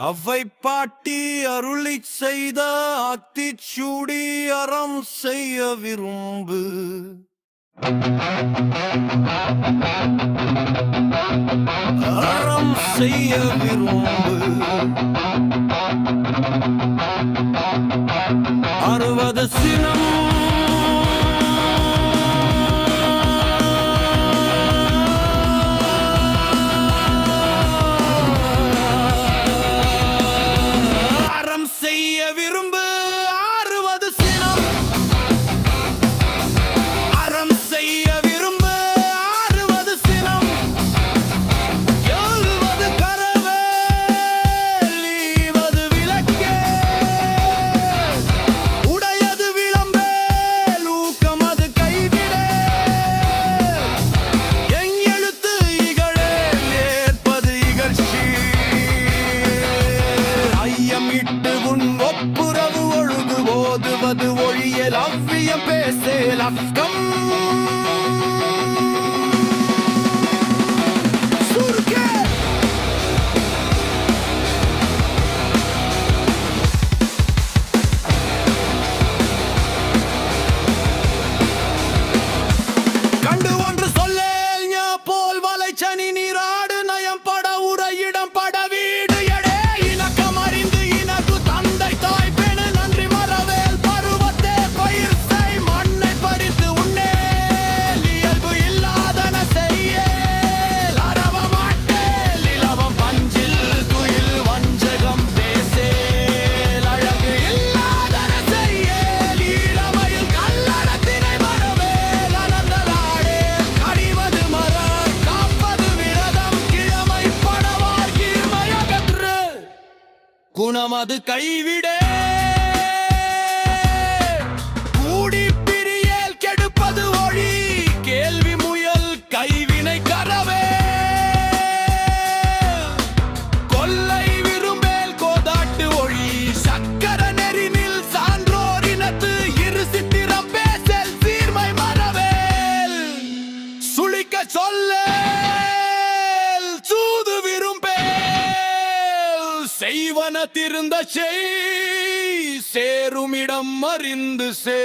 அவ்வை பாட்டி அருளிச் செய்த அத்திச்சூடி அறம் செய்ய விரும்பு. அறம் செய்ய விரும்பு. 60 சினம் செய்ய விரும்பு. 60 சினம் அறம் செய்ய விரும்பு. 60 சினம் 70 கரவேல் 20 விளக்கே உடையது விளம்பேல் ஊக்கம் அது கைவிடே எங் எழுத்து இகழே ஏற்பது இகழ்ச்சி ஐயமிட்டு உன் ஒப்புரவு ஒழுகு ஓதுவது ஒழியல் அவ்வியம் பேசேல் அக்கம் கண்டு ஒன்று சொல்லேல் ஞா போல் வலை சனி நீராடு நயம் பட உரையிடம் பட வீடு எடே இணக்கம் அறிந்து இனகு தந்தை தாய் பெணு நன்றி மறவேல் பருவத்தே பயிர் செய் மண்ணை பறித்து உண்ணேல் இயல்பு இல்லாதன செய்யேல் அறவ மாட்டேல் இலவம் பஞ்சில் துயில் வஞ்சகம் பேசேல் அழகு இல்லாதன செய்யேல் ஈழமையில் கல்லடத்தினை மறவேல் அனந்தலாடே கடிவது மர காப்பது விரதம் கிழமை படவார் கீழ்மையகற்று குணமது கைவிடே கூடி பிரியேல் கெடுப்பது ஒழி கேள்வி முயல் கைவினை கரவே கொல்லை விரும்பேல் கோதாட்டு ஒழி சக்கர நெறினில் சான்றோர் இனத்து இரு சித்திரம் பேசல் சீர்மை மறவேல் சுளிக்க சொல்லேல் சூது விரும்பேல் செய்வன திருந்த செய் சேருமிடம் அறிந்து சே